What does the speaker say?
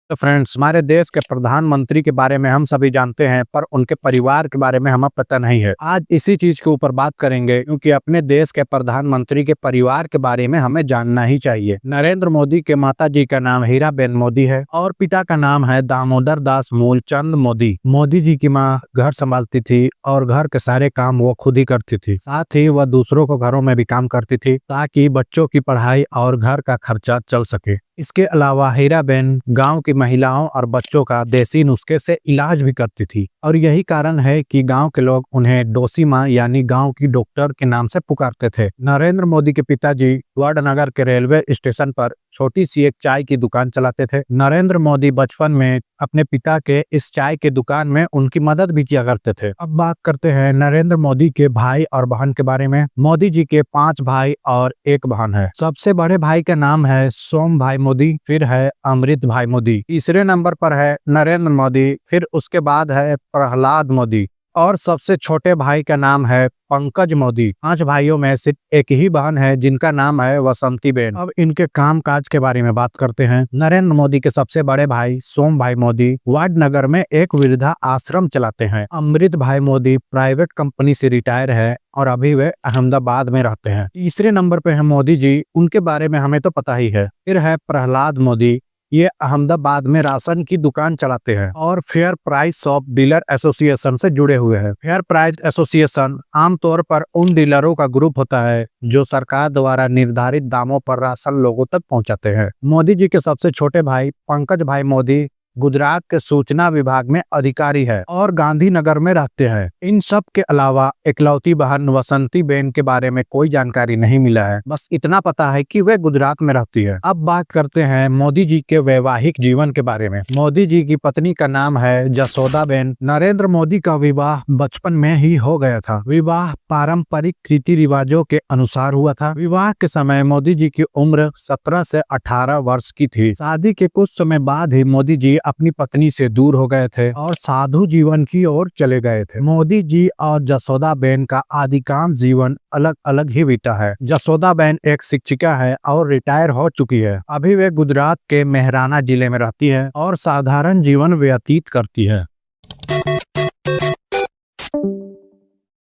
तो फ्रेंड्स, हमारे देश के प्रधानमंत्री के बारे में हम सभी जानते हैं, पर उनके परिवार के बारे में हमें पता नहीं है। आज इसी चीज के ऊपर बात करेंगे, क्योंकि अपने देश के प्रधानमंत्री के परिवार के बारे में हमें जानना ही चाहिए। नरेंद्र मोदी के माता जी का नाम हीराबेन मोदी है और पिता का नाम है दामोदर दास मूलचंद मोदी। मोदी जी की माँ घर संभालती थी और घर के सारे काम वो खुद ही करती थी। साथ ही वह दूसरों को घरों में भी काम करती थी ताकि बच्चों की पढ़ाई और घर का खर्चा चल सके। इसके अलावा हीराबेन गांव की महिलाओं और बच्चों का देसी नुस्खे से इलाज भी करती थी और यही कारण है कि गांव के लोग उन्हें डोसी माँ यानी गांव की डॉक्टर के नाम से पुकारते थे। नरेंद्र मोदी के पिताजी वडनगर के रेलवे स्टेशन पर छोटी सी एक चाय की दुकान चलाते थे। नरेंद्र मोदी बचपन में अपने पिता के इस चाय के दुकान में उनकी मदद भी किया करते थे। अब बात करते हैं नरेंद्र मोदी के भाई और बहन के बारे में। मोदी जी के 5 भाई और 1 बहन है। सबसे बड़े भाई का नाम है सोम भाई मोदी, फिर है अमृत भाई मोदी, तीसरे नंबर पर है नरेंद्र मोदी, फिर उसके बाद है प्रहलाद मोदी और सबसे छोटे भाई का नाम है पंकज मोदी। 5 भाइयों में सिर्फ एक ही बहन है जिनका नाम है वसंती बेन। अब इनके काम काज के बारे में बात करते हैं। नरेंद्र मोदी के सबसे बड़े भाई सोम भाई मोदी वडनगर में एक वृद्धा आश्रम चलाते हैं। अमृत भाई मोदी प्राइवेट कंपनी से रिटायर है और अभी वे अहमदाबाद में रहते हैं। तीसरे नंबर पे है मोदी जी, उनके बारे में हमें तो पता ही है। फिर है प्रहलाद मोदी, ये अहमदाबाद में राशन की दुकान चलाते हैं और fair price shop dealer association से जुड़े हुए हैं। फेयर प्राइस एसोसिएशन आमतौर पर उन डीलरों का ग्रुप होता है जो सरकार द्वारा निर्धारित दामों पर राशन लोगों तक पहुंचाते हैं। मोदी जी के सबसे छोटे भाई पंकज भाई मोदी गुजरात के सूचना विभाग में अधिकारी है और गांधीनगर में रहते हैं। इन सब के अलावा इकलौती बहन वसंती बेन के बारे में कोई जानकारी नहीं मिला है, बस इतना पता है कि वे गुजरात में रहती है। अब बात करते हैं मोदी जी के वैवाहिक जीवन के बारे में। मोदी जी की पत्नी का नाम है जसोदा बेन। नरेंद्र मोदी का विवाह बचपन में ही हो गया था। विवाह पारंपरिक रीति रिवाजों के अनुसार हुआ था। विवाह के समय मोदी जी की उम्र 17 से 18 वर्ष की थी। शादी के कुछ समय बाद ही मोदी जी अपनी पत्नी से दूर हो गए थे और साधु जीवन की ओर चले गए थे। मोदी जी और जसोदा बेन का अधिकांश जीवन अलग अलग ही बीता है। जसोदा बेन एक शिक्षिका है और रिटायर हो चुकी है। अभी वे गुजरात के मेहराना जिले में रहती है और साधारण जीवन व्यतीत करती है।